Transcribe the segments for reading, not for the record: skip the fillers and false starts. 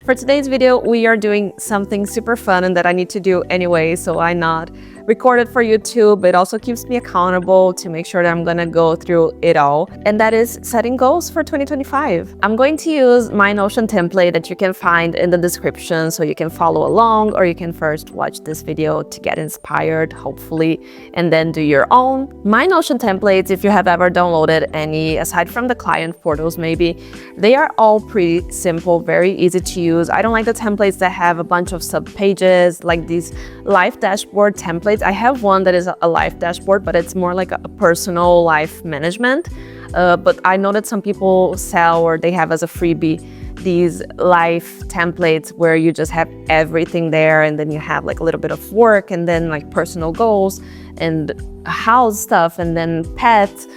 For today's video, we are doing something super fun and that I need to do anyway, so why not record it for YouTube? It also keeps me accountable to make sure that I'm gonna go through it all, and that is setting goals for 2025. I'm going to use my Notion template that you can find in the description, so you can follow along, or you can first watch this video to get inspired, hopefully, and then do your own. My Notion templates, if you have ever downloaded any, aside from the client portals maybe, they are all pretty simple, very easy to use. I don't like the templates that have a bunch of sub-pages, like these life dashboard templates. I have one that is a life dashboard, but it's more like a personal life management. But I know that some people sell, or they have as a freebie, these life templates where you just have everything there, and then you have like a little bit of work, and then like personal goals and house stuff, and then pets.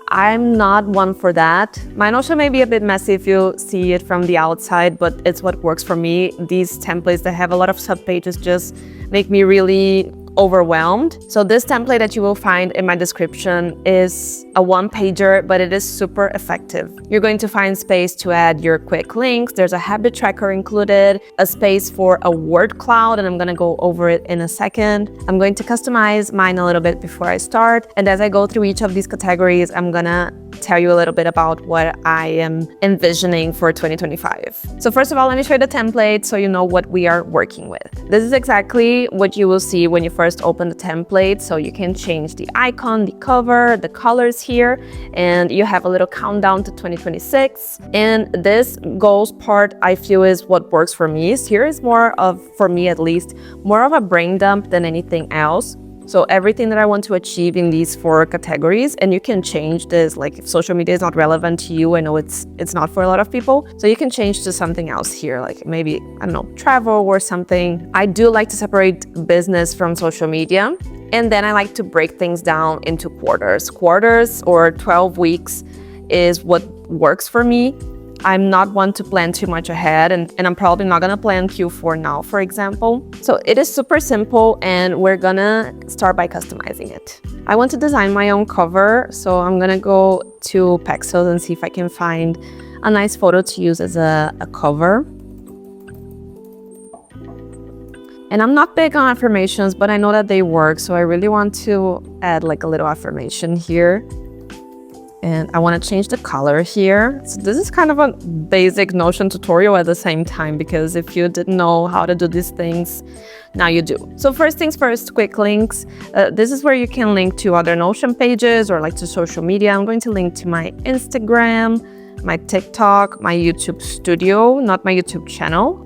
I'm not one for that. My Notion may be a bit messy if you see it from the outside, but it's what works for me. These templates that have a lot of subpages just make me really overwhelmed. So this template that you will find in my description is a one-pager, but it is super effective. You're going to find space to add your quick links. There's a habit tracker included, a space for a word cloud, and I'm gonna go over it in a second. I'm going to customize mine a little bit before I start. And as I go through each of these categories, I'm gonna tell you a little bit about what I am envisioning for 2025. So first of all, let me show you the template so you know what we are working with. This is exactly what you will see when you first open the template. So you can change the icon, the cover, the colors here, and you have a little countdown to 2026. And this goals part, I feel, is what works for me. Here is more of, for me at least, more of a brain dump than anything else. So everything that I want to achieve in these 4 categories, and you can change this, like if social media is not relevant to you, I know it's not for a lot of people, so you can change to something else here, like maybe, I don't know, travel or something. I do like to separate business from social media, and then I like to break things down into quarters. Quarters or 12 weeks is what works for me. I'm not one to plan too much ahead, and I'm probably not gonna plan Q4 now, for example. So it is super simple, and we're gonna start by customizing it. I want to design my own cover, so I'm gonna go to Pexels and see if I can find a nice photo to use as a cover. And I'm not big on affirmations, but I know that they work, so I really want to add like a little affirmation here. And I want to change the color here. So this is kind of a basic Notion tutorial at the same time, because if you didn't know how to do these things, now you do. So first things first, quick links. This is where you can link to other Notion pages or like to social media. I'm going to link to my Instagram, my TikTok, my YouTube studio, not my YouTube channel.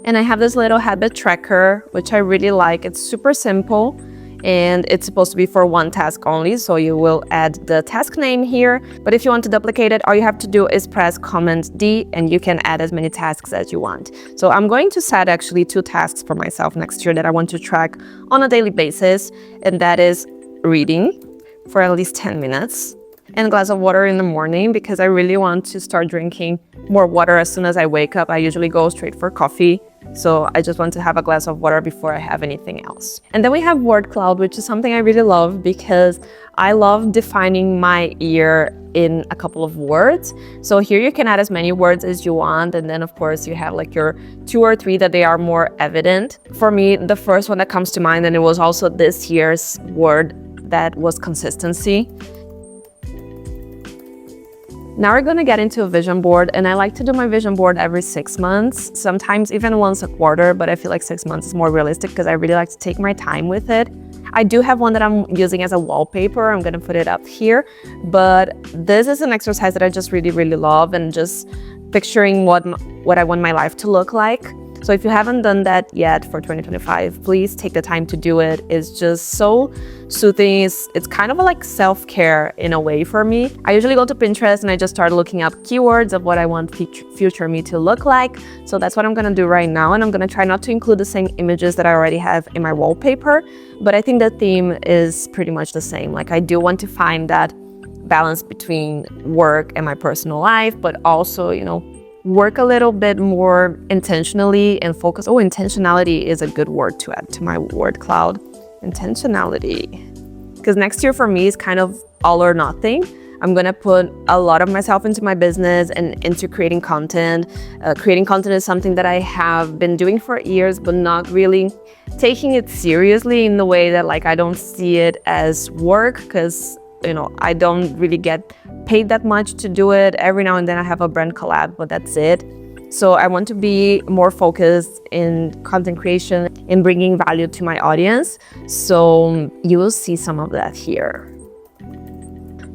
And I have this little habit tracker, which I really like. It's super simple. And it's supposed to be for one task only, so you will add the task name here. But if you want to duplicate it, all you have to do is press Command D, and you can add as many tasks as you want. So I'm going to set actually 2 tasks for myself next year that I want to track on a daily basis, and that is reading for at least 10 minutes and a glass of water in the morning, because I really want to start drinking more water as soon as I wake up. I usually go straight for coffee. So I just want to have a glass of water before I have anything else. And then we have word cloud, which is something I really love, because I love defining my year in a couple of words. So here you can add as many words as you want. And then of course you have like your 2 or 3 that they are more evident. For me, the first one that comes to mind, and it was also this year's word, that was consistency. Now we're gonna get into a vision board, and I like to do my vision board every 6 months, sometimes even once a quarter, but I feel like 6 months is more realistic because I really like to take my time with it. I do have one that I'm using as a wallpaper. I'm gonna put it up here, but this is an exercise that I just really, really love, and just picturing what I want my life to look like. So if you haven't done that yet for 2025, please take the time to do it. It's just so soothing. It's kind of like self-care in a way for me. I usually go to Pinterest and I just start looking up keywords of what I want future me to look like. So that's what I'm gonna do right now. And I'm gonna try not to include the same images that I already have in my wallpaper, but I think the theme is pretty much the same. Like I do want to find that balance between work and my personal life, but also, you know, work a little bit more intentionally and focus. Oh, intentionality is a good word to add to my word cloud. Intentionality. Because next year for me is kind of all or nothing. I'm gonna put a lot of myself into my business and into creating content. Creating content is something that I have been doing for years, but not really taking it seriously in the way that like I don't see it as work, because I don't really get paid that much to do it. Every now and then I have a brand collab, but that's it. So I want to be more focused in content creation, in bringing value to my audience. So you will see some of that here.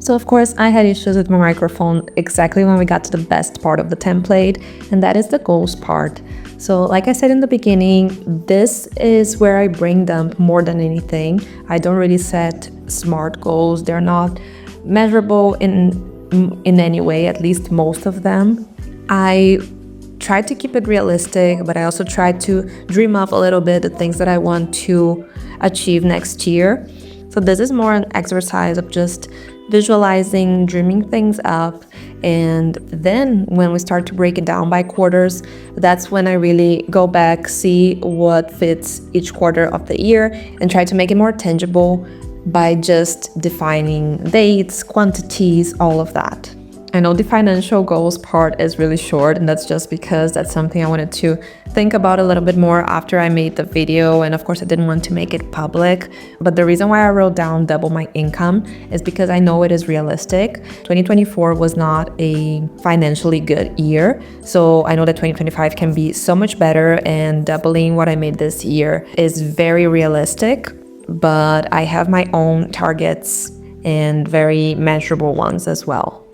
So of course I had issues with my microphone exactly when we got to the best part of the template, and that is the goals part. So like I said in the beginning, this is where I brain dump more than anything. I don't really set smart goals. They're not measurable in any way, at least most of them. I try to keep it realistic, but I also try to dream up a little bit the things that I want to achieve next year. So this is more an exercise of just visualizing, dreaming things up, and then when we start to break it down by quarters, that's when I really go back, see what fits each quarter of the year, and try to make it more tangible by just defining dates, quantities, all of that. I know the financial goals part is really short, and that's just because that's something I wanted to think about a little bit more after I made the video, and of course I didn't want to make it public. But the reason why I wrote down double my income is because I know it is realistic. 2024 was not a financially good year, so I know that 2025 can be so much better, and doubling what I made this year is very realistic. But I have my own targets and very measurable ones as well.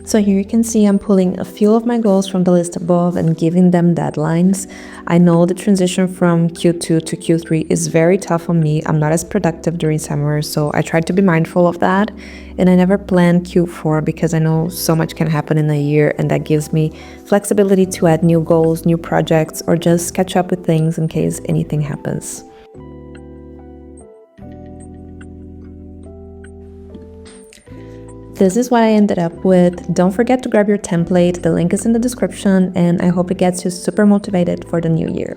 So here you can see I'm pulling a few of my goals from the list above and giving them deadlines. I know the transition from Q2 to Q3 is very tough on me. I'm not as productive during summer, so I try to be mindful of that. And I never plan Q4 because I know so much can happen in a year, and that gives me flexibility to add new goals, new projects, or just catch up with things in case anything happens. This is what I ended up with. Don't forget to grab your template, the link is in the description, and I hope it gets you super motivated for the new year.